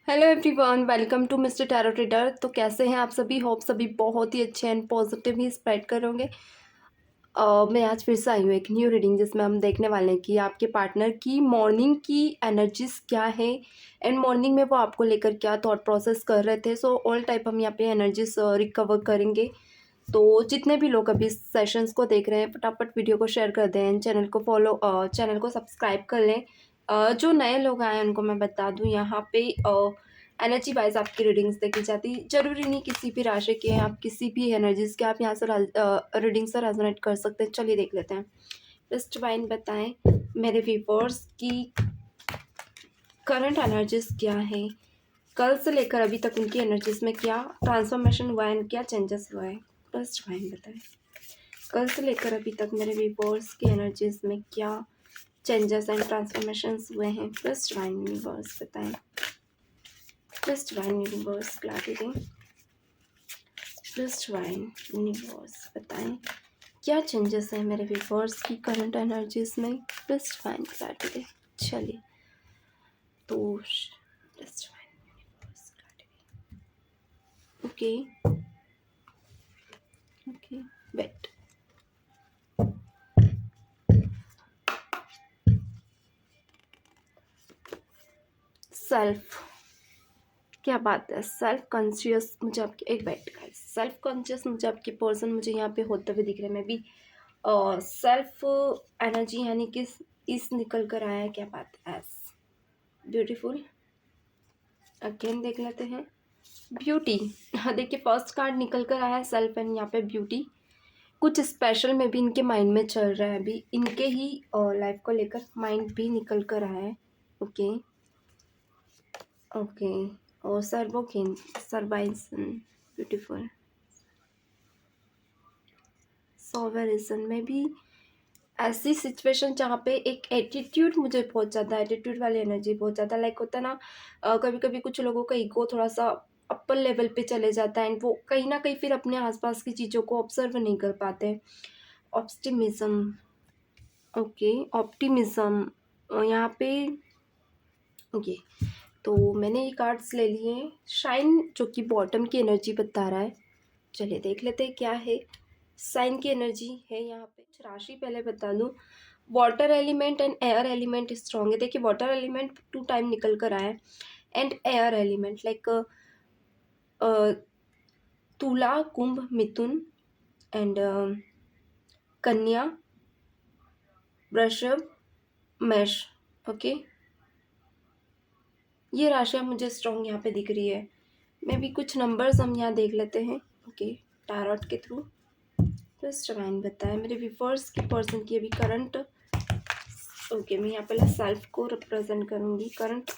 Hello everyone, welcome to mister tarot trader. तो कैसे हैं आप सभी? होप सभी बहुत ही अच्छे एंड पॉजिटिव ही स्प्रेड करोगे। मैं आज फिर से आई हूँ एक न्यू रीडिंग जिसमें हम देखने वाले हैं कि आपके पार्टनर की मॉर्निंग की एनर्जीज क्या है एंड मॉर्निंग में वो आपको लेकर क्या थॉट प्रोसेस कर रहे थे। सो ऑल टाइप हम यहाँ पे एनर्जीज रिकवर करेंगे। तो जितने भी लोग अभी सेशंस को देख रहे हैं, फटाफट वीडियो को शेयर कर दें, चैनल को सब्सक्राइब कर लें। जो नए लोग आए हैं उनको मैं बता दूं, यहाँ पे एनर्जी वाइज आपकी रीडिंग्स देखी जाती। ज़रूरी नहीं किसी भी राशि के हैं, आप किसी भी एनर्जीज के आप यहाँ से रीडिंग से रेजोनेट कर सकते हैं। चलिए देख लेते हैं। बेस्ट वाइन बताएं मेरे व्यूअर्स की करंट एनर्जीज क्या है, कल से लेकर अभी तक उनकी एनर्जीज में क्या ट्रांसफॉर्मेशन हुआ है, क्या चेंजेस हुआ है। बेस्ट वाइन बताएं कल से लेकर अभी तक मेरे व्यूअर्स की एनर्जीज में क्या चेंजेस एंड ट्रांसफॉर्मेशंस हुए हैं। बेस्ट वाइन यूनिवर्स बताएं, best wine universe clarity, best wine universe बताएं क्या चेंजेस हैं मेरे व्यूअर्स की करंट एनर्जीज में। Best wine clarity. चलिए तो best wine universe clarity. Okay okay bet self, क्या बात है। सेल्फ कॉन्शियस मुझे आपके एक बैठ का सेल्फ कॉन्शियस मुझे आपके पर्सन मुझे यहाँ पे होते हुए दिख रहे हैं। मैं भी सेल्फ एनर्जी यानी कि इस निकल कर आया है। क्या बात है, ब्यूटीफुल। अगेन देख लेते हैं ब्यूटी। हाँ देखिए, फर्स्ट कार्ड निकल कर आया है सेल्फ एंड यहाँ पे ब्यूटी। कुछ स्पेशल में भी इनके माइंड में चल रहा है, अभी इनके ही लाइफ को लेकर माइंड भी निकल कर आया है। Okay okay. और सर्वोकेन सर्वाइस ब्यूटीफुल। सॉवरिजन में भी ऐसी सिचुएशन जहाँ पे एक एटीट्यूड मुझे बहुत ज़्यादा, एटीट्यूड वाली एनर्जी बहुत ज़्यादा लाइक होता है ना। कभी कभी कुछ लोगों का ईगो थोड़ा सा अपर लेवल पे चले जाता है एंड वो कहीं ना कहीं फिर अपने आसपास की चीज़ों को ऑब्जर्व नहीं कर पाते। ऑप्टिमिज्म, ओके ऑप्टिमिज्म यहाँ पे। ओके तो मैंने ये कार्ड्स ले लिए हैं। शाइन जो कि बॉटम की एनर्जी बता रहा है। चलिए देख लेते हैं क्या है। साइन की एनर्जी है यहाँ पे। राशि पहले बता दूँ, water element and air element strong है। देखिए वाटर एलिमेंट 2 टाइम निकल कर आया है एंड एयर एलिमेंट लाइक तुला, कुंभ, मिथुन एंड कन्या, वृषभ, मेष। ओके ये राशियाँ मुझे स्ट्रॉन्ग यहाँ पे दिख रही है। मे भी कुछ नंबर्स हम यहाँ देख लेते हैं। ओके टारॉट के थ्रू प्लस डिवाइन बताया मेरे व्यूअर्स की पर्सन की अभी करंट। ओके मैं यहाँ पहले सेल्फ को रिप्रेजेंट करूँगी। करंट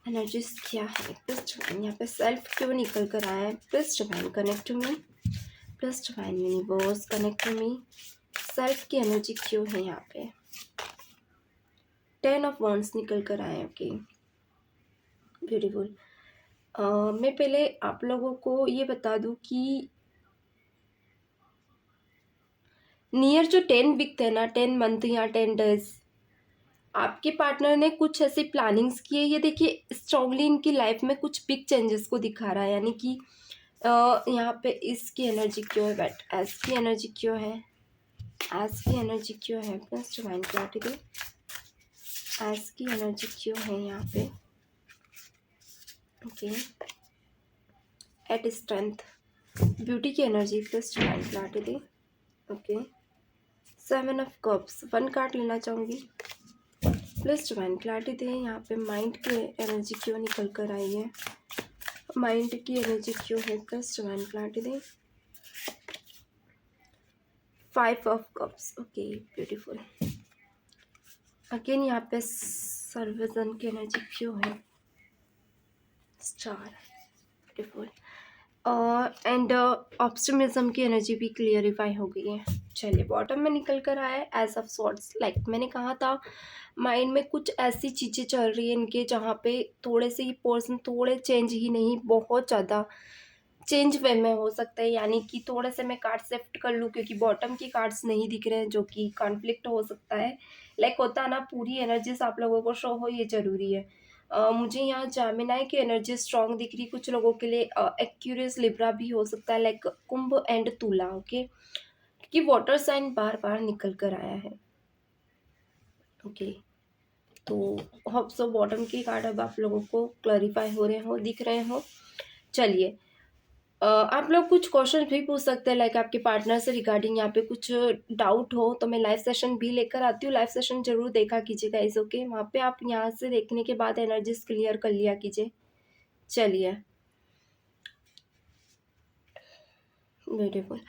एनर्जीज क्या है प्लस डिवाइन, यहाँ पे सेल्फ क्यों निकल कर आया है। Plus divine connect to me, plus divine universe connect to me. Self की एनर्जी क्यों है यहाँ पे। 10 ऑफ वॉन्ड्स निकल कर आए। Okay beautiful. मैं पहले आप लोगों को ये बता दूं कि नियर जो 10 वीक थे ना, 10 मंथ या 10 डेज, आपके पार्टनर ने कुछ ऐसी प्लानिंग्स की है। ये देखिए स्ट्रांगली इनकी लाइफ में कुछ बिग चेंजेस को दिखा रहा है। यानी कि यहाँ पे इसकी एनर्जी क्यों है, बट एस की एनर्जी क्यों है, एस की एनर्जी क्यों है। प्लस डिवाइन क्लैरिटी दे, एस की एनर्जी क्यों है यहाँ पे। ओके एट स्ट्रेंथ, ब्यूटी की energy plus divine clarity they. Okay 7 of cups, 1 card लेना चाहूँगी। प्लस डिवाइन क्लैरिटी दे यहाँ पे माइंड की एनर्जी क्यों निकल कर आई है, माइंड की एनर्जी क्यों है। Plus divine clarity they. 5 of cups, okay beautiful. Again यहाँ पे सर्वजन की एनर्जी क्यों है, स्टार ब्यूटीफुल। एंड ऑप्टिमिज्म की एनर्जी भी क्लियरिफाई हो गई है। चलिए बॉटम में निकल कर आया है एज ऑफ सॉर्ट्स। लाइक मैंने कहा था माइंड में कुछ ऐसी चीज़ें चल रही है इनके जहाँ पे थोड़े से ही पर्सन, थोड़े चेंज ही नहीं बहुत ज़्यादा चेंज वे में हो सकता है। यानी कि थोड़े से मैं कार्ड शिफ्ट कर लूँ क्योंकि बॉटम की कार्ड्स नहीं दिख रहे हैं, जो कि कॉन्फ्लिक्ट हो सकता है। लाइक होता है ना, पूरी एनर्जीज आप लोगों को शो हो ये ज़रूरी है। मुझे यहाँ जेमिनी की एनर्जी स्ट्रांग दिख रही, कुछ लोगों के लिए एक्यूरियस लिब्रा भी हो सकता है, लाइक कुंभ एंड तुला, ओके, क्योंकि वाटर साइन बार बार निकल कर आया है, ओके। तो होप सो बॉटम की कार्ड अब आप लोगों को क्लैरिफाई हो रहे हो, दिख रहे हो। चलिए, आप लोग कुछ क्वेश्चन भी पूछ सकते हैं, लाइक आपके पार्टनर से रिगार्डिंग यहाँ पे कुछ डाउट हो तो मैं लाइव सेशन भी लेकर आती हूँ। लाइव सेशन जरूर देखा कीजिएगा, इस ओके। वहाँ पे आप यहाँ से देखने के बाद एनर्जीज क्लियर कर लिया कीजिए। चलिए, ब्यूटीफुल।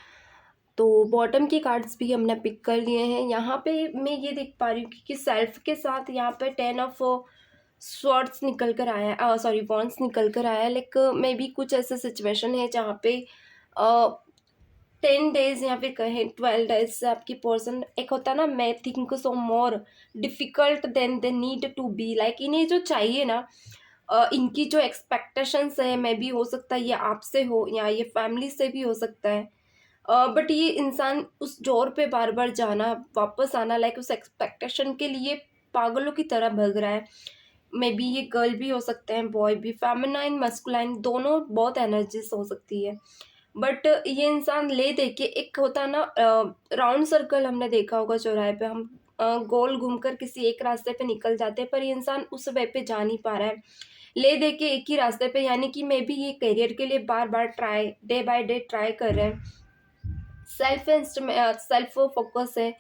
तो बॉटम के कार्ड्स भी हमने पिक कर लिए हैं। यहाँ पे मैं ये देख पा रही हूँ कि सेल्फ के साथ यहाँ पे 10 ऑफ स्वॉर्ड्स निकल कर आया है, सॉरी वॉन्ड्स निकल कर आया है। लाइक मे बी कुछ ऐसा सिचुएशन है जहाँ पे 10 डेज या फिर कहें 12 डेज से आपकी पर्सन, एक होता है ना, may think so more difficult than they need to be, like इन्हें जो चाहिए ना, इनकी जो एक्सपेक्टेशंस है, मे बी हो सकता है ये आपसे हो या ये फैमिली से भी हो सकता है। बट ये इंसान उस जोर पे बार बार जाना, वापस आना, लाइक उस एक्सपेक्टेशन के लिए पागलों की तरह भग रहा है। मे बी ये गर्ल भी हो सकते हैं, बॉय भी, फेमिनाइन मस्कुलाइन दोनों बहुत एनर्जीज हो सकती है। बट ये इंसान ले दे के, एक होता है ना राउंड सर्कल, हमने देखा होगा चौराहे पे, हम गोल घूमकर किसी एक रास्ते पे निकल जाते हैं, पर ये इंसान उस वे पे जा नहीं पा रहा है, ले दे के एक ही रास्ते पे, यानी कि मे बी ये करियर के लिए बार बार try, day by day try कर रहे हैं। सेल्फ फोकस है,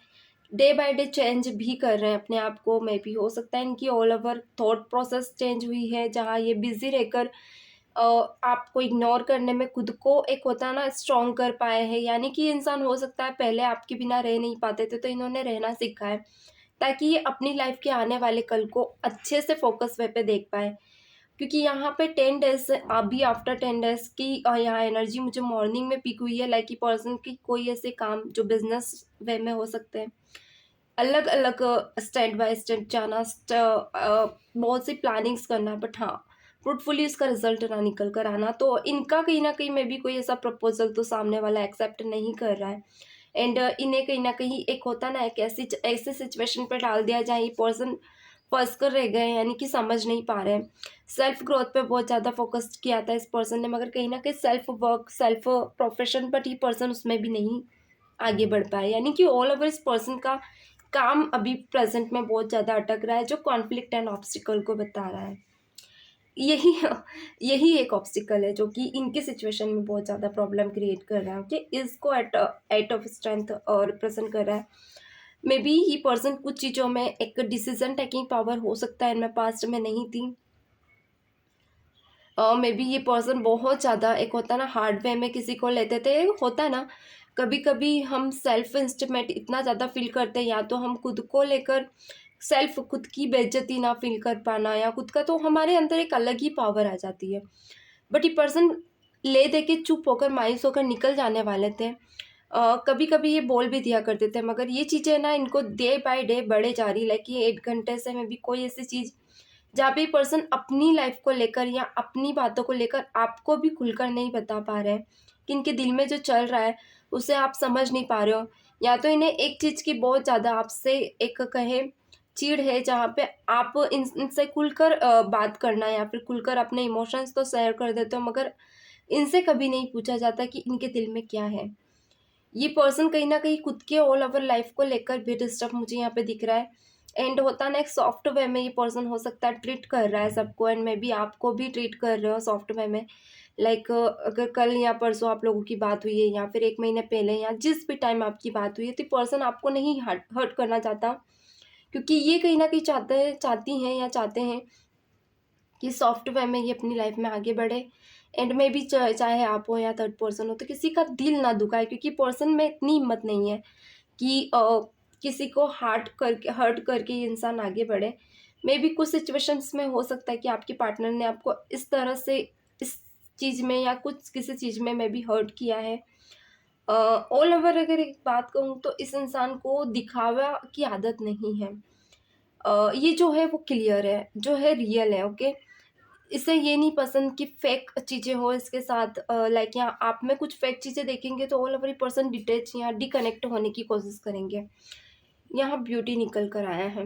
डे बाय डे चेंज भी कर रहे हैं अपने आप को। मे भी हो सकता है इनकी all over thought process change हुई है, जहाँ ये बिजी रहकर आपको इग्नोर करने में खुद को, एक होता है ना, स्ट्रॉन्ग कर पाए हैं। यानी कि इंसान हो सकता है पहले आपके बिना रह नहीं पाते थे, तो इन्होंने रहना सीखा है, ताकि ये अपनी लाइफ के आने वाले कल को अच्छे से फोकस वे पे देख पाए। क्योंकि यहाँ पे 10 डेज अभी आफ्टर 10 डेज की यहाँ एनर्जी मुझे मॉर्निंग में पिक हुई है, लाइक की पर्सन की कोई ऐसे काम जो बिजनेस वे में हो सकते हैं, अलग अलग स्टेप बाय स्टेप जाना, बहुत सी प्लानिंग्स करना, बट हाँ, फ्रूटफुली उसका रिजल्ट ना निकल कर आना। तो इनका कहीं ना कहीं में भी कोई ऐसा प्रपोजल तो सामने वाला एक्सेप्ट नहीं कर रहा है, एंड इन्हें कहीं ना कहीं, एक होता ना, एक ऐसे सिचुएशन पर डाल दिया जहाँ ये पर्सन फंस कर रह गए, यानी कि समझ नहीं पा रहे हैं। सेल्फ ग्रोथ पे बहुत ज़्यादा फोकस किया था इस पर्सन ने, मगर कहीं ना कहीं self work, self profession, but ये पर्सन उसमें भी नहीं आगे बढ़ पाए। यानी कि ऑल ओवर इस पर्सन का काम अभी प्रेजेंट में बहुत ज़्यादा अटक रहा है, जो कॉन्फ्लिक्ट एंड ऑब्स्टिकल को बता रहा है। यही यही एक ऑब्स्टिकल है जो कि इनके सिचुएशन में बहुत ज़्यादा प्रॉब्लम क्रिएट कर रहा है, कि इसको एट ऑफ स्ट्रेंथ और रिप्रेजेंट कर रहा है। मे बी ये पर्सन कुछ चीज़ों में एक डिसीजन टेकिंग पावर हो सकता है इनमें पास्ट में नहीं थी। मे बी ये पर्सन बहुत ज़्यादा, एक होता है ना, हार्ड वे में किसी को लेते थे, होता है ना, कभी कभी हम सेल्फ इंस्टिमेट इतना ज़्यादा फील करते हैं, या तो हम खुद को लेकर सेल्फ, खुद की बेइज्जती ना फील कर पाना या खुद का, तो हमारे अंदर एक अलग ही पावर आ जाती है। बट ये पर्सन ले दे के चुप होकर, मायूस होकर निकल जाने वाले थे। कभी कभी ये बोल भी दिया करते थे, मगर ये चीज़ें ना इनको डे बाय डे बढ़े जा रही, लाइक ये 8 घंटे से में भी कोई ऐसी चीज़ जहाँ पे पर्सन अपनी लाइफ को लेकर या अपनी बातों को लेकर आपको भी खुलकर नहीं बता पा रहे हैं, कि इनके दिल में जो चल रहा है उसे आप समझ नहीं पा रहे हो। या तो इन्हें एक चीज़ की बहुत ज़्यादा आपसे, एक कहे, चिढ़ है, जहाँ पे आप इनसे खुलकर बात करना या फिर खुलकर अपने इमोशंस तो शेयर कर देते हो, मगर इनसे कभी नहीं पूछा जाता कि इनके दिल में क्या है। ये पर्सन कहीं न कहीं खुद के ऑल ओवर लाइफ को लेकर भी डिस्टर्ब मुझे यहाँ पे दिख रहा है, एंड होता है ना, एक सॉफ्ट वे में ये पर्सन हो सकता है ट्रीट कर रहा है सबको, एंड मे बी आपको भी ट्रीट कर रहे हो सॉफ्ट वे में। लाइक अगर कल या परसों आप लोगों की बात हुई है, या फिर 1 महीने पहले, या जिस भी टाइम आपकी बात हुई है, तो पर्सन आपको नहीं हर्ट करना चाहता, क्योंकि ये कहीं न कहीं चाहती हैं या चाहते हैं कि सॉफ्ट वे में ये अपनी लाइफ में आगे बढ़े, एंड में भी चाहे आप हो या थर्ड पर्सन हो, तो किसी का दिल ना दुखाए, क्योंकि पर्सन में इतनी हिम्मत नहीं है कि किसी को हर्ट करके ये इंसान आगे बढ़े। मे बी कुछ सिचुएशंस में हो सकता है कि आपके पार्टनर ने आपको इस तरह से, इस चीज़ में या कुछ किसी चीज़ में मे बी हर्ट किया है। ऑल ओवर अगर एक बात कहूँ तो इस इंसान को दिखावा की आदत नहीं है। ये जो है वो क्लियर है, जो है रियल है, ओके। इसे ये नहीं पसंद कि फेक चीज़ें हो इसके साथ, लाइक यहाँ आप में कुछ फेक चीज़ें देखेंगे तो ऑल ओवर पर्सन डिटैच या डिकनेक्ट होने की कोशिश करेंगे। यहाँ ब्यूटी निकल कर आया है।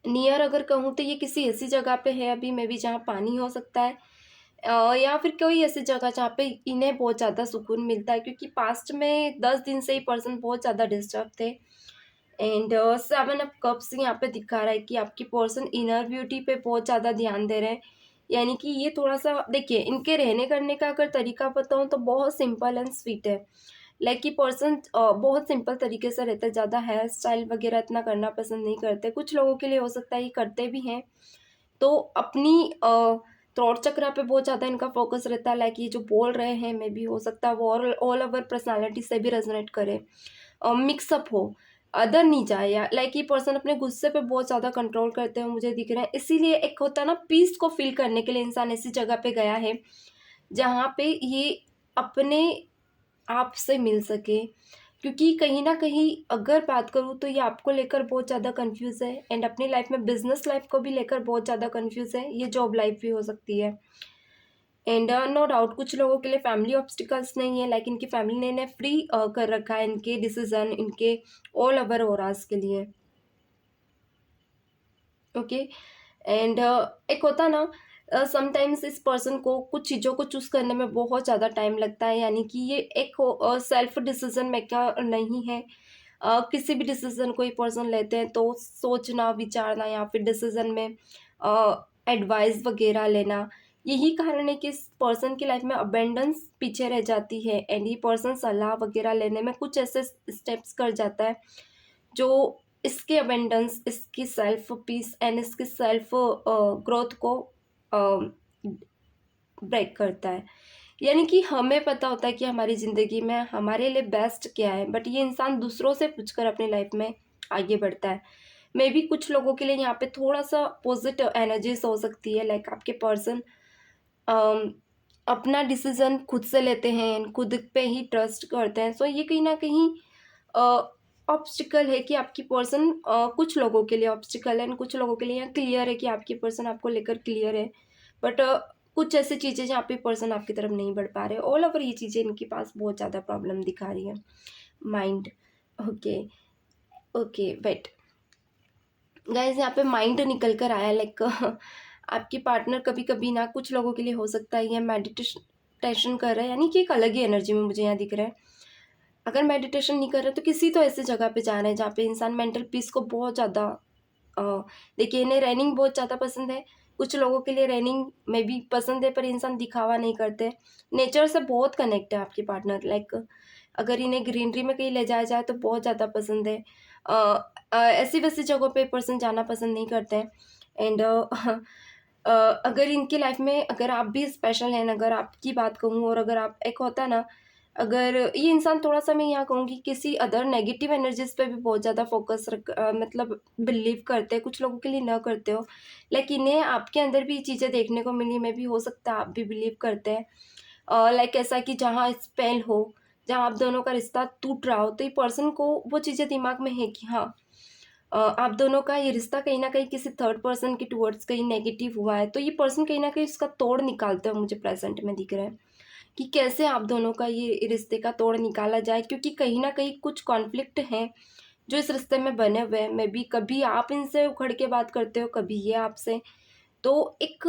नियर अगर कहूँ तो ये किसी ऐसी जगह पे है अभी मे बी जहाँ पानी हो सकता है, या फिर कोई ऐसी जगह जहाँ पे इन्हें बहुत ज़्यादा सुकून मिलता है, क्योंकि पास्ट में 10 दिन से ही पर्सन बहुत ज़्यादा डिस्टर्ब थे। एंड 7 ऑफ कप्स यहाँ पे दिखा रहा है कि आपकी पर्सन इनर ब्यूटी पे बहुत ज़्यादा ध्यान दे रहे हैं। यानी कि ये थोड़ा सा देखिए, इनके रहने करने का अगर तरीका बताऊँ तो बहुत सिंपल एंड स्वीट है। लाइक कि पर्सन बहुत सिंपल तरीके से रहते हैं, ज़्यादा हेयर स्टाइल वगैरह इतना करना पसंद नहीं करते। कुछ लोगों के लिए हो सकता है ये करते भी हैं, तो अपनी थ्रोट चक्रा पे बहुत ज़्यादा इनका फोकस रहता है। लाइक ये जो बोल रहे हैं मे बी हो सकता है वो ऑल ओवर पर्सनालिटी से भी रेजोनेट करे, मिक्सअप हो, अदर नहीं जाए। या लाइक ये पर्सन अपने गुस्से पे बहुत ज़्यादा कंट्रोल करते हुए मुझे दिख रहा है। इसीलिए एक होता है ना, पीस को फील करने के लिए इंसान ऐसी जगह पे गया है जहाँ पे ये अपने आप से मिल सके। क्योंकि कहीं न कहीं अगर बात करूँ तो ये आपको लेकर बहुत ज़्यादा कन्फ्यूज़ है, एंड अपनी लाइफ़ में बिज़नेस लाइफ़ को भी लेकर बहुत ज़्यादा कन्फ्यूज़ है। ये जॉब लाइफ़ भी हो सकती है। एंड नो डाउट कुछ लोगों के लिए फैमिली ऑब्स्टिकल्स नहीं है, लाइक इनकी फैमिली ने इन्हें फ्री कर रखा है इनके डिसीज़न, इनके ऑल ओवर ऑरास के लिए। ओके। एंड एक होता है ना, समटाइम्स इस पर्सन को कुछ चीज़ों को चूज़ करने में बहुत ज़्यादा टाइम लगता है। यानी कि ये एक सेल्फ डिसीजन मेकर नहीं है। किसी भी डिसीजन कोई पर्सन लेते हैं तो सोचना विचारना या फिर डिसीजन में एडवाइस वगैरह लेना, यही कारण है कि इस पर्सन की लाइफ में अबेंडेंस पीछे रह जाती है। एंड ये पर्सन सलाह वगैरह लेने में कुछ ऐसे स्टेप्स कर जाता है जो इसके अबेंडेंस, इसकी सेल्फ पीस एंड इसकी सेल्फ ग्रोथ को ब्रेक करता है। यानी कि हमें पता होता है कि हमारी ज़िंदगी में हमारे लिए बेस्ट क्या है, बट ये इंसान दूसरों से पूछकर अपनी लाइफ में आगे बढ़ता है। मे बी कुछ लोगों के लिए यहाँ पे थोड़ा-सा पॉज़िटिव एनर्जीज़ हो सकती है। लाइक आपके पर्सन अपना डिसीज़न खुद से लेते हैं, खुद पे ही ट्रस्ट करते हैं। सो ये कहीं न कहीं ऑब्स्टिकल है कि आपकी पर्सन, कुछ लोगों के लिए ऑब्स्टिकल है एंड कुछ लोगों के लिए यहाँ क्लियर है कि आपकी पर्सन आपको लेकर क्लियर है। बट कुछ ऐसी चीज़ें जहाँ पे पर्सन आपकी तरफ नहीं बढ़ पा रहे। ऑल ओवर ये चीज़ें इनके पास बहुत ज़्यादा प्रॉब्लम दिखा रही है। Mind, okay, okay, wait. Guys यहाँ पे माइंड निकल कर आया। लाइक आपकी पार्टनर कभी-कभी ना, कुछ लोगों के लिए हो सकता है ये मेडिटेशन कर रहा है, यानी कि एक अलग ही एनर्जी में मुझे यहाँ दिख रहा है। अगर मेडिटेशन नहीं कर रहे तो किसी तो ऐसी जगह पे जा रहे हैं जहाँ पे इंसान मेंटल पीस को बहुत ज़्यादा अ, देखिए इन्हें रनिंग बहुत ज़्यादा पसंद है। कुछ लोगों के लिए रनिंग में भी पसंद है, पर इंसान दिखावा नहीं करते। नेचर से बहुत कनेक्ट है आपके पार्टनर। लाइक अगर इन्हें ग्रीनरी में कहीं ले जाया जाए तो बहुत ज़्यादा पसंद है। ऐसी-वैसी जगहों पे पर्सन जाना पसंद नहीं करते हैं। एंड अगर इनकी लाइफ में अगर आप भी स्पेशल हैं, अगर आपकी बात कहूँ, और अगर आप एक होता है ना, अगर ये इंसान थोड़ा-सा मैं यहाँ कहूँगी किसी अदर नेगेटिव एनर्जीज़ पे भी बहुत ज़्यादा फ़ोकस मतलब बिलीव करते हैं, कुछ लोगों के लिए ना करते हो। लाइक इन्हें आपके अंदर भी चीज़ें देखने को मिली, मे बी हो सकता है आप भी बिलीव करते हैं। लाइक ऐसा कि जहाँ स्पेल हो, जहाँ आप दोनों का रिश्ता टूट रहा हो, तो ये पर्सन को वो चीज़ें दिमाग में है कि हाँ, आप दोनों का ये रिश्ता कहीं न कहीं किसी थर्ड पर्सन के टुवर्ड्स कहीं नेगेटिव हुआ है, तो ये पर्सन कहीं न कहीं उसका तोड़ निकालते हुए मुझे प्रेज़ेंट में दिख रहा है। कि कैसे आप दोनों का ये रिश्ते का तोड़ निकाला जाए, क्योंकि कहीं न कहीं कुछ कॉन्फ्लिक्ट हैं, जो इस रिश्ते में बने हुए हैं। मेबी कभी आप इनसे उखड़ के बात करते हो, कभी ये आपसे। तो एक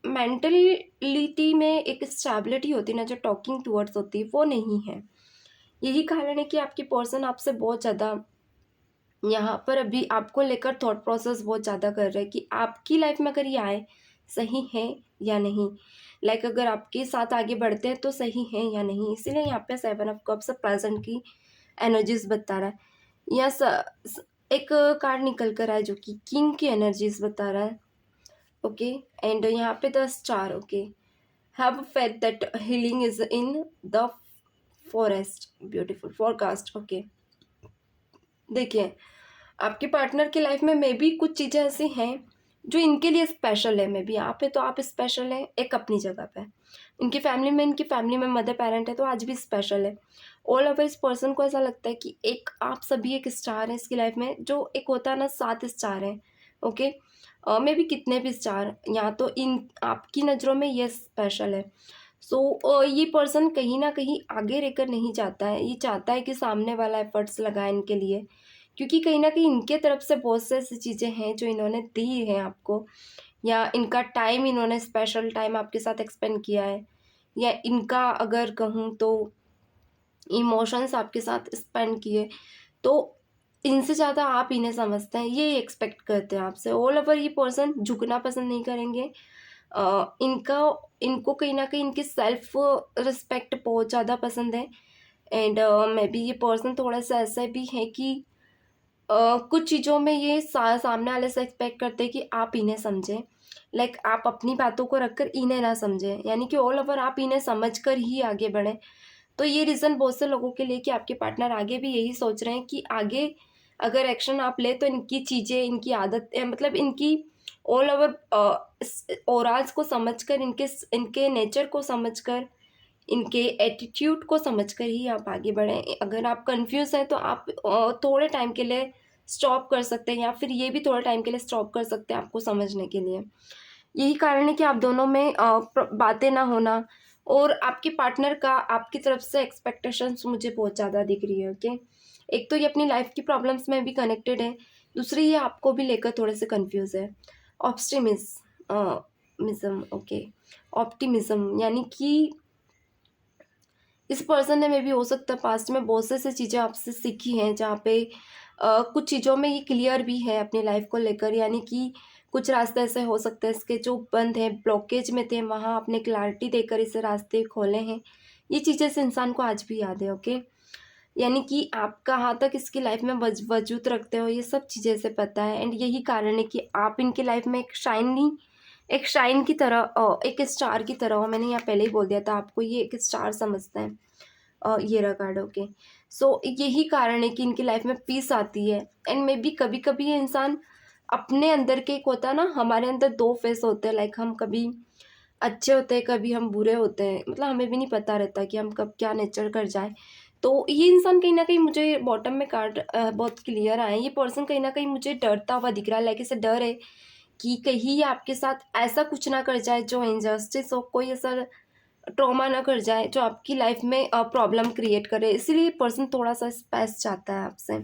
मेंटलिटी में एक स्टेबिलिटी होती है ना, जो टॉकिंग टुवर्ड्स होती है, वो नहीं है। यही कारण है कि आपकी पर्सन आपसे बहुत ज़्यादा यहाँ पर अभी आपको लेकर थॉट प्रोसेस बहुत ज़्यादा कर रहे हैं कि आपकी लाइफ में अगर ये आए, सही है या नहीं? लाइक अगर आपके साथ आगे बढ़ते हैं तो सही है या नहीं? इसीलिए यहाँ पे 7 ऑफ कप्स प्रेज़ेंट की एनर्जीज़ बता रहा है। यहाँ स एक कार्ड निकल कर आया जो कि किंग की एनर्जीज़ बता रहा है। ओके। एंड यहाँ पे the star. Okay. Have faith that healing is in the forest. Beautiful forecast. Okay. देखिए, आपके पार्टनर की लाइफ में मे बी कुछ चीज़ें ऐसी हैं जो इनके लिए स्पेशल है। मे बी आप है तो आप स्पेशल हैं एक अपनी जगह पे। इनकी फैमिली में मदर पेरेंट है तो आज भी स्पेशल है। ऑल ओवर इस पर्सन को ऐसा लगता है कि एक आप सभी एक स्टार हैं इसकी लाइफ में, जो एक होता है ना 7 स्टार हैं। ओके। मे बी कितने भी स्टार, या तो इन आपकी नज़रों में ये स्पेशल है। सो ये पर्सन कहीं न कहीं आगे रहकर नहीं चाहता है। ये चाहता है कि सामने वाला एफर्ट्स लगाए इनके लिए, क्योंकि कहीं न कहीं इनके तरफ से बहुत से ऐसी चीज़ें हैं जो इन्होंने दी हैं आपको, या इनका टाइम, इन्होंने स्पेशल टाइम आपके साथ एक्सपेंड किया है, या इनका अगर कहूँ तो इमोशंस आपके साथ स्पेंड किए, तो इनसे ज़्यादा आप इन्हें समझते हैं, ये एक्सपेक्ट करते हैं आपसे। ऑल ओवर ये पर्सन झुकना पसंद नहीं करेंगे। इनका इनको कहीं न कहीं इनकी सेल्फ रिस्पेक्ट बहुत ज़्यादा पसंद है। एंड मे बी ये पर्सन थोड़ा-सा ऐसा भी है कि कुछ चीज़ों में ये सामने वाले से एक्सपेक्ट करते हैं कि आप इन्हें समझें। लाइक आप अपनी बातों को रखकर इन्हें ना समझें, यानी कि ऑल ओवर आप इन्हें समझकर ही आगे बढ़ें। तो ये रीज़न बहुत से लोगों के लिए कि आपके पार्टनर आगे भी यही सोच रहे हैं कि आगे अगर एक्शन आप लें तो इनकी चीज़ें, इनकी आदतें, मतलब इनकी ऑल ओवर ऑराज को समझकर, इनके नेचर को समझकर, इनके एटीट्यूड को समझकर ही आप आगे बढ़ें। अगर आप कन्फ्यूज़ हैं तो आप थोड़े टाइम के लिए स्टॉप कर सकते हैं, या फिर ये भी थोड़े टाइम के लिए स्टॉप कर सकते हैं आपको समझने के लिए। यही कारण है कि आप दोनों में बातें ना होना, और आपके पार्टनर का आपकी तरफ से एक्सपेक्टेशंस मुझे बहुत ज़्यादा दिख रही है। ओके, एक तो ये अपनी लाइफ की प्रॉब्लम्स में भी कनेक्टेड है, दूसरी ये आपको भी लेकर थोड़े से कंफ्यूज है। ऑप्टिमिज्म, ओके, ऑप्टिमिज्म यानी कि इस पर्सन ने मे भी हो सकता है पास्ट में बहुत से ऐसी चीज़ें आपसे सीखी हैं, जहाँ पे कुछ चीज़ों में ये क्लियर भी है अपनी लाइफ को लेकर, यानी कि कुछ रास्ते ऐसे हो सकते हैं इसके जो बंद हैं, ब्लॉकेज में थे, वहाँ आपने क्लैरिटी देकर इसे रास्ते खोले हैं। ये चीज़ें इस इंसान को आज भी याद है। ओके, यानी कि आप कहाँ तक इसकी लाइफ में वजूद रखते हो, ये सब चीज़ें इसे पता है। एंड यही कारण है कि आप इनकी लाइफ में एक शाइन की तरह, एक स्टार की तरह हो। मैंने यहाँ पहले ही बोल दिया था आपको, ये एक स्टार समझते हैं। ये रहा कार्ड। ओके, सो यही कारण है कि इनकी लाइफ में पीस आती है। एंड मे बी कभी कभी ये इंसान अपने अंदर के, एक होता है ना, हमारे अंदर दो फेस होते हैं, लाइक हम कभी अच्छे होते हैं, कभी हम बुरे होते हैं, मतलब हमें भी नहीं पता रहता कि हम कब क्या नेचर कर जाए। तो ये इंसान कहीं ना कहीं, मुझे बॉटम में कार्ड बहुत क्लियर आए, ये पर्सन कहीं ना कहीं मुझे डरता हुआ दिख रहा है। लाइक इसे डर है कि कहीं ये आपके साथ ऐसा कुछ ना कर जाए जो इनजस्टिस हो, कोई ऐसा ट्रॉमा ना कर जाए जो आपकी लाइफ में प्रॉब्लम क्रिएट करे। इसीलिए पर्सन थोड़ा सा स्पेस चाहता है आपसे।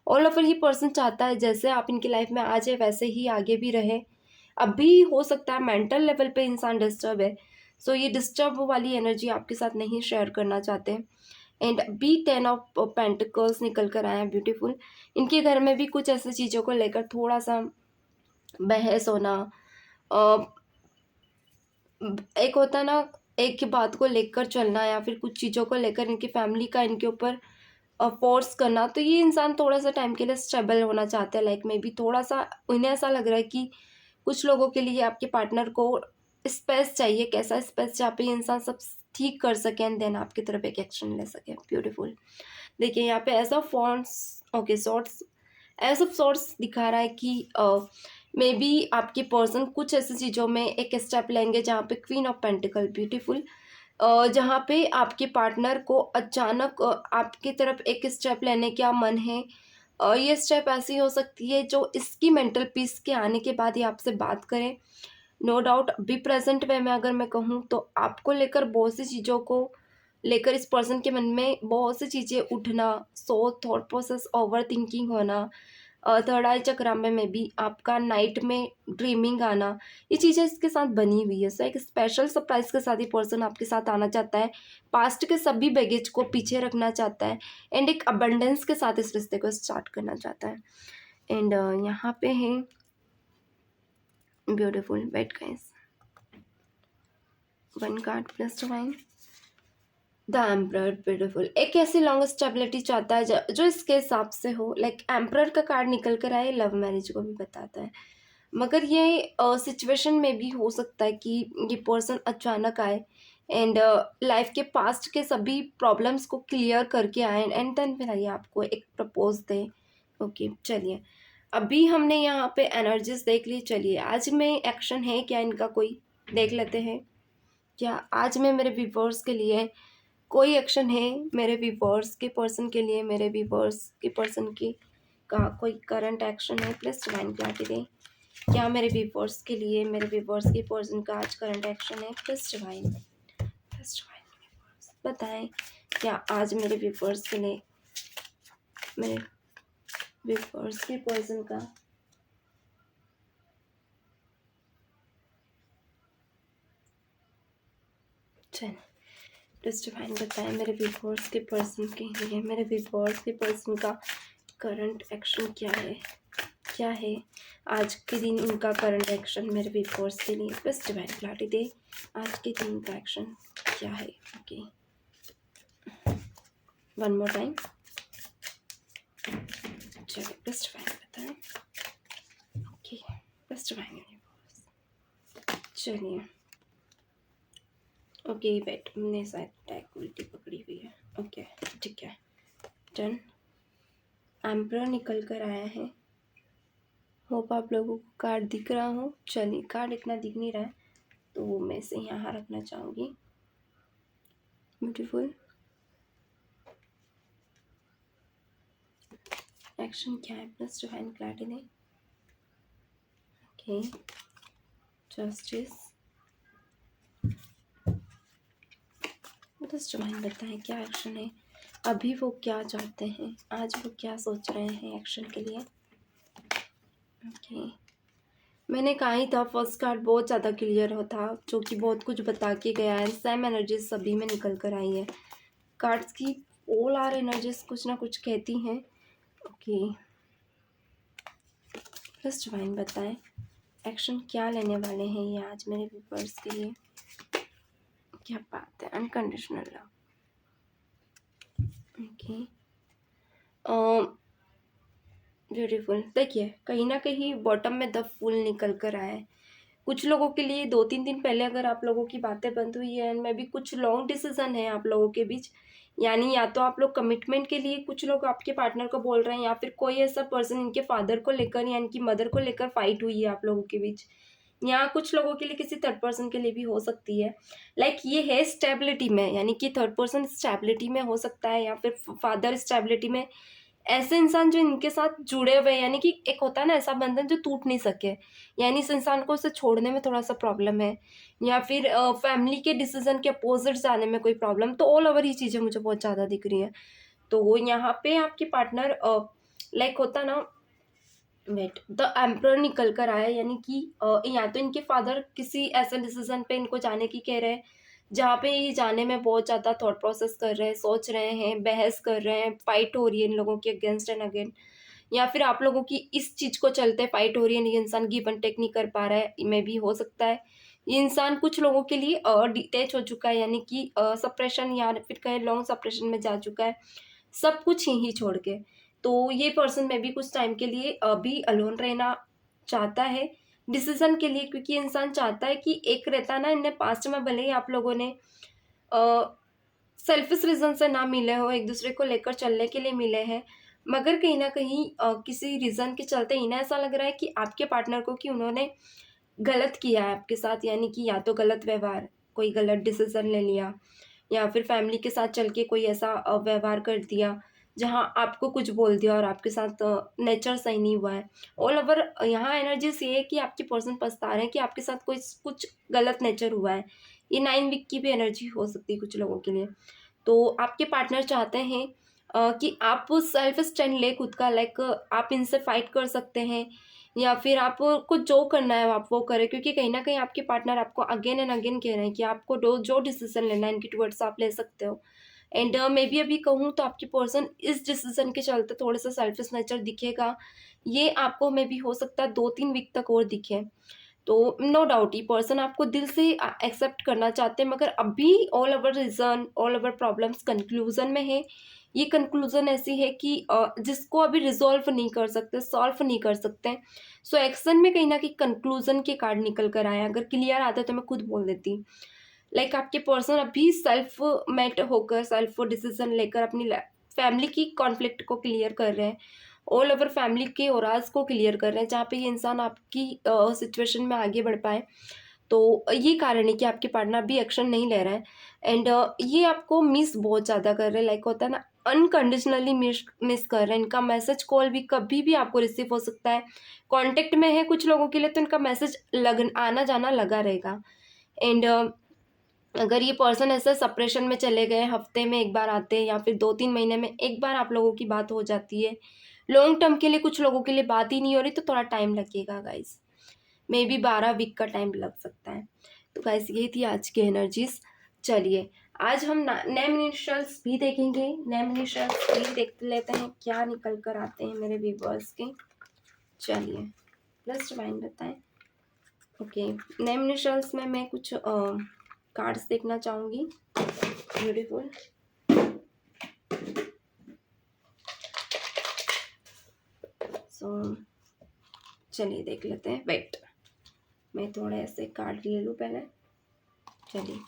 ऑल ओवर ये पर्सन चाहता है जैसे आप इनकी लाइफ में आ जाए वैसे ही आगे भी रहे। अभी हो सकता है मेंटल लेवल पे इंसान डिस्टर्ब है, सो ये डिस्टर्ब वाली एनर्जी आपके साथ नहीं शेयर करना चाहते। एंड बी 10 ऑफ पेंटिकल्स निकल कर आए हैं, ब्यूटीफुल। इनके घर में भी कुछ ऐसी चीज़ों को लेकर थोड़ा सा बहस होना, एक होता है ना, एक ही बात को लेकर चलना, या फिर कुछ चीज़ों को लेकर इनकी फैमिली का इनके ऊपर फोर्स करना। तो ये इंसान थोड़ा सा टाइम के लिए स्टेबल होना चाहते हैं, लाइक में भी थोड़ा सा उन्हें ऐसा लग रहा है कि कुछ लोगों के लिए आपके पार्टनर को स्पेस चाहिए। कैसा स्पेस, जहाँ पे ये इंसान सब ठीक कर सके एंड देन आपकी तरफ एक एक्शन ले सके। ब्यूटीफुल। देखिए यहाँ पे ऐसा फॉन्ट्स, ओके, शॉर्ट्स, ऐसा शॉर्ट्स दिखा रहा है कि मे बी आपकी पर्सन कुछ ऐसी चीज़ों में एक स्टेप लेंगे, जहाँ पे क्वीन ऑफ पेंटिकल, ब्यूटीफुल, जहाँ पे आपके पार्टनर को अचानक आपकी तरफ एक स्टेप लेने का मन है। ये स्टेप ऐसी हो सकती है जो इसकी मेंटल पीस के आने के बाद ही आपसे बात करें। नो डाउट अभी प्रेजेंट वे में अगर मैं कहूँ तो आपको लेकर बहुत सी चीज़ों को लेकर इस पर्सन के मन में बहुत सी चीज़ें उठना, थॉट प्रोसेस, ओवर थिंकिंग होना, थर्ड आई चक्रा में भी आपका नाइट में ड्रीमिंग आना, ये चीज़ें इसके साथ बनी हुई है। सो एक स्पेशल सरप्राइज के साथ ये पर्सन आपके साथ आना चाहता है, पास्ट के सभी बैगेज को पीछे रखना चाहता है, एंड एक अबंडेंस के साथ इस रिश्ते को स्टार्ट करना चाहता है। एंड यहाँ पे है beautiful, wait guys, one card plus divine, the emperor, beautiful. एक ऐसी लॉन्ग स्टेबिलिटी चाहता है जो इसके हिसाब से हो। लाइक एम्परर का कार्ड निकल कर आए, लव मैरिज को भी बताता है, मगर ये सिचुएशन में भी हो सकता है कि ये पर्सन अचानक आए एंड लाइफ के पास्ट के सभी प्रॉब्लम्स को क्लियर करके आए, एंड देन फिर आइए आपको एक प्रपोज दे। ओके, चलिए अभी हमने यहाँ पे एनर्जीज देख ली। चलिए आज में एक्शन है क्या इनका, कोई देख लेते हैं। क्या आज में मेरे व्यूअर्स के लिए कोई एक्शन है, मेरे व्यूअर्स के पर्सन के लिए, मेरे व्यूअर्स के पर्सन की का कोई करंट एक्शन है? प्लस डिवाइन क्लैरिटी दें। क्या मेरे व्यूअर्स के लिए, मेरे व्यूअर्स के पर्सन का आज करंट एक्शन है? प्लस डिवाइन, बताएं क्या आज मेरे व्यूअर्स के लिए, मेरे रिवर्स के पर्सन का चल जस्ट डिवाइन बताएं मेरे व्यूअर्स के पर्सन के लिए, मेरे व्यूअर्स के पर्सन का करंट एक्शन क्या है आज के दिन इनका करंट एक्शन मेरे व्यूअर्स के लिए। बस डिवाइन क्लैरिटी दे आज के दिन का एक्शन क्या है। ओके वन मोर टाइम, चलिए बस डिवाइन बताएं। ओके बस डिवाइन चलिए। ओके वेट, हमने शायद टैग उल्टी पकड़ी हुई है। ओके ठीक है डन। एम्परर निकल कर आया है। होप आप लोगों को कार्ड दिख रहा हो। चलिए कार्ड इतना दिख नहीं रहा है तो मैं इसे यहाँ रखना चाहूँगी। ब्यूटीफुल। एक्शन क्या है प्लस डिवाइन क्लैरिटी ने। Okay justice. प्लस डिवाइन बताएं क्या एक्शन है, अभी वो क्या चाहते हैं, आज वो क्या सोच रहे हैं एक्शन के लिए। ओके मैंने कहा ही था फर्स्ट कार्ड बहुत ज़्यादा क्लियर होता जो कि बहुत कुछ बता के गया है। सेम एनर्जीज सभी में निकल कर आई है। कार्ड्स की ऑल आर एनर्जीज कुछ ना कुछ कहती हैं। ओके प्लस डिवाइन बताएं एक्शन क्या लेने वाले हैं ये आज मेरे व्यूअर्स के लिए। क्या बात है, अनकंडीशनल लव। Okay beautiful. देखिए कहीं ना कहीं बॉटम में द फूल निकल कर आया है। कुछ लोगों के लिए 2-3 दिन पहले अगर आप लोगों की बातें बंद हुई है एंड में भी कुछ लॉन्ग डिसीजन है आप लोगों के बीच, यानी या तो आप लोग कमिटमेंट के लिए कुछ लोग आपके पार्टनर को बोल रहे हैं या फिर कोई ऐसा पर्सन इनके फादर को लेकर या इनकी मदर को लेकर फाइट हुई है आप लोगों के बीच, या कुछ लोगों के लिए किसी थर्ड पर्सन के लिए भी हो सकती है। ये है स्टेबिलिटी में, यानी कि थर्ड पर्सन स्टेबिलिटी में हो सकता है या फिर फादर स्टेबिलिटी में। ऐसे इंसान जो इनके साथ जुड़े हुए हैं, यानी कि एक होता है ना ऐसा बंधन जो टूट नहीं सके, यानी इस इंसान को उसे छोड़ने में थोड़ा सा प्रॉब्लम है या फिर फैमिली के डिसीजन के अपोजिट जाने में कोई प्रॉब्लम, तो ऑल ओवर ही चीज़ें मुझे बहुत ज़्यादा दिख रही हैं। तो यहाँ पे आपके पार्टनर होता ना वेट द एम्परर निकल कर आया, यानी कि या तो इनके फादर किसी ऐसे डिसीजन पे इनको जाने की कह रहे हैं जहाँ पे ये जाने में बहुत ज़्यादा थॉट प्रोसेस कर रहे हैं, सोच रहे हैं, बहस कर रहे हैं, फाइट हो रही है इन लोगों की अगेंस्ट एंड अगेन, या फिर आप लोगों की इस चीज़ को चलते फाइट हो रही है, ये इंसान गिव एंड टेक नहीं कर पा रहा है, में भी हो सकता है। ये इंसान कुछ लोगों के लिए डिटैच हो चुका है, यानी कि सप्रेशन या फिर कहे लॉन्ग सप्रेशन में जा चुका है, सब कुछ यहीं छोड़ के। तो ये पर्सन में भी कुछ टाइम के लिए अभी अलोन रहना चाहता है डिसीजन के लिए, क्योंकि इंसान चाहता है कि एक रहता ना, इनने पास्ट में भले ही आप लोगों ने सेल्फिश रीजन से ना मिले हो, एक दूसरे को लेकर चलने के लिए मिले हैं, मगर कहीं ना कहीं किसी रीज़न के चलते इन्हें ऐसा लग रहा है कि आपके पार्टनर को कि उन्होंने गलत किया है आपके साथ, यानी कि या तो गलत व्यवहार, कोई गलत डिसीजन ले लिया, या फिर फैमिली के साथ चल के कोई ऐसा व्यवहार कर दिया जहाँ आपको कुछ बोल दिया और आपके साथ नेचर सही नहीं हुआ है। ऑल ओवर यहाँ एनर्जीज ये है कि आपके पर्सन पछता रहे हैं कि आपके साथ कोई कुछ गलत नेचर हुआ है। ये 9 वीक की भी एनर्जी हो सकती है कुछ लोगों के लिए। तो आपके पार्टनर चाहते हैं कि आप सेल्फ स्टैंड ले खुद का, आप इनसे फाइट कर सकते हैं या फिर आपको जो करना है आप वो करें, क्योंकि कहीं ना कहीं आपके पार्टनर आपको अगेन एंड अगेन कह रहे हैं कि आपको जो डिसीजन लेना है इनके टुवर्ड्स आप ले सकते हो। एंड मैं भी अभी कहूँ तो आपकी पर्सन इस डिसीजन के चलते थोड़ा सा सेल्फिश नेचर दिखेगा, ये आपको में भी हो सकता है 2-3 वीक तक और दिखे। तो नो डाउट ये पर्सन आपको दिल से एक्सेप्ट करना चाहते हैं, मगर अभी all over region, all over problems conclusion में है। ये कंक्लूजन ऐसी है कि जिसको अभी रिजॉल्व नहीं कर सकते, सॉल्व नहीं कर सकते। सो एक्शन में कहीं ना कहीं कंक्लूजन के कार्ड निकल कर आए, अगर क्लियर आता तो मैं खुद बोल देती। आपके पर्सन अभी सेल्फ मेट होकर सेल्फ डिसीजन लेकर अपनी फैमिली की कॉन्फ्लिक्ट को क्लियर कर रहे हैं, ऑल ओवर फैमिली के ओराज को क्लियर कर रहे हैं, जहाँ पे ये इंसान आपकी सिचुएशन में आगे बढ़ पाए। तो ये कारण है कि आपके पार्टनर भी एक्शन नहीं ले रहा है एंड ये आपको मिस बहुत ज़्यादा कर रहे हैं, होता है ना अनकंडीशनली मिस कर रहे हैं। इनका मैसेज कॉल भी कभी भी आपको रिसीव हो सकता है। कांटेक्ट में है कुछ लोगों के लिए तो इनका मैसेज आना जाना लगा रहेगा। एंड अगर ये पर्सन ऐसे सप्रेशन में चले गए, हफ्ते में एक बार आते हैं या फिर 2-3 महीने में एक बार आप लोगों की बात हो जाती है, लॉन्ग टर्म के लिए कुछ लोगों के लिए बात ही नहीं हो रही तो थोड़ा टाइम लगेगा गाइस, मे बी 12 वीक का टाइम लग सकता है। तो गाइस ये थी आज की एनर्जीज। चलिए आज हम नेम इनिशियल्स भी देखेंगे, नेम इनिशियल्स भी देख लेते हैं क्या निकल कर आते हैं मेरे व्यूअर्स के। चलिए प्लस डिवाइन बताएं। ओके, नेम इनिशियल्स में मैं कुछ कार्ड्स देखना चाहूँगी। ब्यूटीफुल। सो चलिए देख लेते हैं। वेट, मैं थोड़े ऐसे कार्ड ले लूँ पहले। चलिए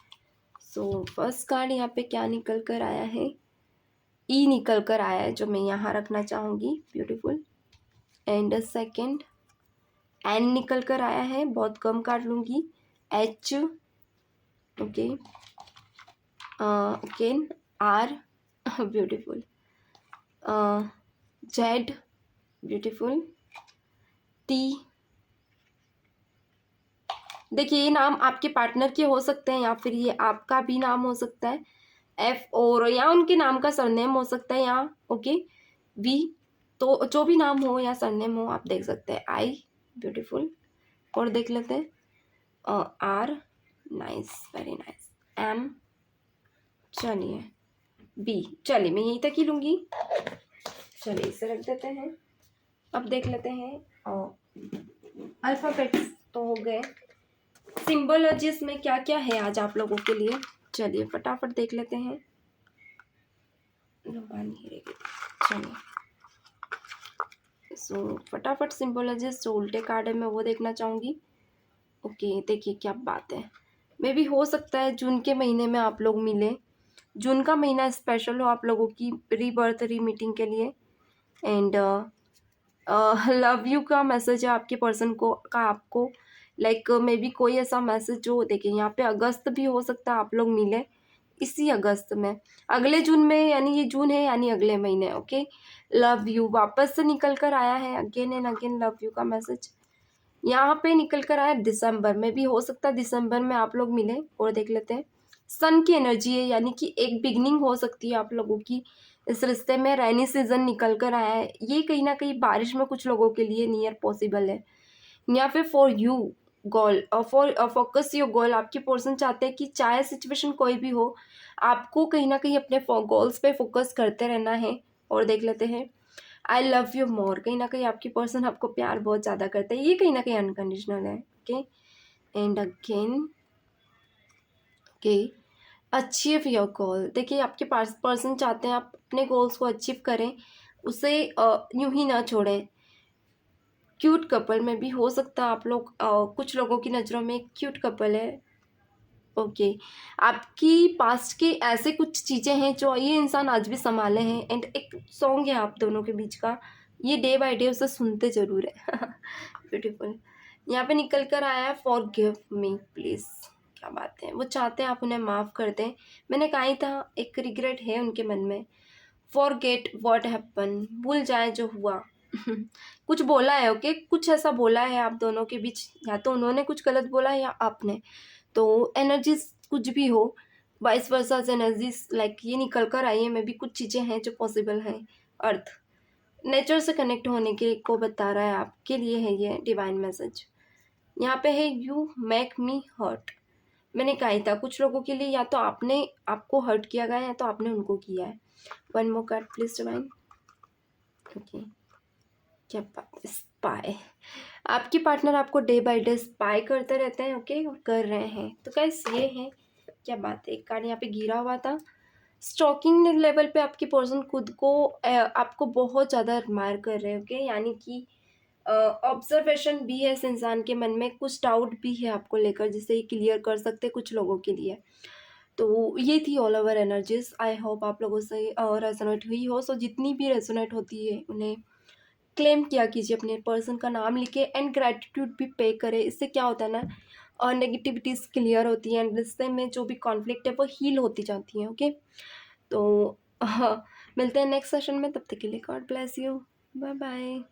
सो फर्स्ट कार्ड यहाँ पे क्या निकल कर आया है, ई निकल कर आया है जो मैं यहाँ रखना चाहूँगी। ब्यूटीफुल। एंड सेकंड एन निकल कर आया है, बहुत कम कार्ड लूँगी। H, okay, okay, R, beautiful, Z, beautiful, T. देखिए ये नाम आपके पार्टनर के हो सकते हैं या फिर ये आपका भी नाम हो सकता है। एफ, और या उनके नाम का सरनेम हो सकता है यहाँ। ओके, वी, तो जो भी नाम हो या सरनेम हो आप देख सकते हैं। I, beautiful. और देख लेते हैं R, nice, very nice. M, चलिए बी, चलिए मैं यहीं तक ही लूँगी। चलिए इसे रख देते हैं। अब देख लेते हैं अल्फ़ाबेट्स तो हो गए, सिंबोलॉजीज में क्या क्या है आज आप लोगों के लिए। चलिए फटाफट देख लेते हैं। चलिए सो फटाफट सिंबोलॉजीज जो उल्टे कार्ड है मैं वो देखना चाहूँगी। ओके, देखिए क्या बात है। मे भी हो सकता है जून के महीने में आप लोग मिले, जून का महीना स्पेशल हो आप लोगों की रीबर्थ मीटिंग के लिए। एंड लव यू का मैसेज है आपके पर्सन को का आपको, लाइक मे बी कोई ऐसा मैसेज जो देखिए यहाँ पे अगस्त भी हो सकता है आप लोग मिले इसी अगस्त में, अगले जून में, यानी ये जून है यानी अगले महीने। ओके, लव यू वापस से निकल कर आया है, again and again love you का मैसेज यहाँ पे निकल कर आया। दिसंबर में भी हो सकता है दिसंबर में आप लोग मिले। और देख लेते हैं सन की एनर्जी है, यानी कि एक बिगनिंग हो सकती है आप लोगों की इस रिश्ते में। रेनी सीजन निकल कर आया है, ये कहीं ना कहीं बारिश में कुछ लोगों के लिए नियर पॉसिबल है। या फिर for you goal, for focus your goal, आपकी पर्सन चाहते हैं कि चाहे सिचुएशन कोई भी हो आपको कहीं ना कहीं अपने गोल्स पे फोकस करते रहना है। और देख लेते हैं आई लव यू मोर, कहीं ना कहीं आपकी पर्सन आपको प्यार बहुत ज़्यादा करते हैं, ये कहीं ना कहीं अनकंडीशनल है। Okay, and again okay, achieve your goal, देखिए आपके पास पर्सन चाहते हैं आप अपने गोल्स को अचीव करें, उसे यूं ही ना छोड़ें। क्यूट कपल में भी हो सकता है आप लोग कुछ लोगों की नज़रों में एक क्यूट कपल है। ओके, आपकी पास्ट के ऐसे कुछ चीज़ें हैं जो ये इंसान आज भी संभाले हैं। एंड एक सॉन्ग है आप दोनों के बीच का, ये डे बाय डे उसे सुनते जरूर है। ब्यूटीफुल। यहाँ पे निकल कर आया है फॉर गिव मी प्लीज़, क्या बात है, वो चाहते हैं आप उन्हें माफ़ कर दें। मैंने कहा ही था एक रिग्रेट है उनके मन में। फॉर गेट वॉट हैपन, भूल जाए जो हुआ। कुछ बोला है। ओके, कुछ ऐसा बोला है आप दोनों के बीच, या तो उन्होंने कुछ गलत बोला है या आपने। तो एनर्जीज कुछ भी हो, वाइस वर्सा एनर्जीज लाइक ये निकल कर आई है। मे भी कुछ चीज़ें हैं जो पॉसिबल हैं। अर्थ नेचर से कनेक्ट होने के को बता रहा है, आपके लिए है ये डिवाइन मैसेज। यहाँ पे है यू मेक मी हर्ट, मैंने कहा था कुछ लोगों के लिए या तो आपने आपको हर्ट किया गया है या तो आपने उनको किया है। One more card please divine. Okay, क्या बात है, स्पाई, आपकी पार्टनर आपको डे बाय डे स्पाई करते रहते हैं। ओके, कर रहे हैं। तो गाइस ये है, क्या बात है, एक कार्ड यहाँ पे गिरा हुआ था। स्टॉकिंग लेवल पे आपकी पर्सन खुद को आपको बहुत ज़्यादा एडमायर कर रहे हैं। ओके, यानी कि ऑब्जर्वेशन भी है इस इंसान के मन में, कुछ डाउट भी है आपको लेकर जिसे ये क्लियर कर सकते हैं कुछ लोगों के लिए। तो ये थी all over energies. I hope आप लोगों से रेजोनेट हुई हो। सो जितनी भी रेजोनेट होती है उन्हें क्लेम किया कीजिए, अपने पर्सन का नाम लिखे एंड ग्रैटिट्यूड भी पे करें। इससे क्या होता है ना, और नेगेटिविटीज़ क्लियर होती हैं एंड रिश्ते में जो भी कॉन्फ्लिक्ट है वो हील होती जाती हैं। ओके, तो हाँ, मिलते हैं नेक्स्ट सेशन में, तब तक के लिए God bless you, bye bye.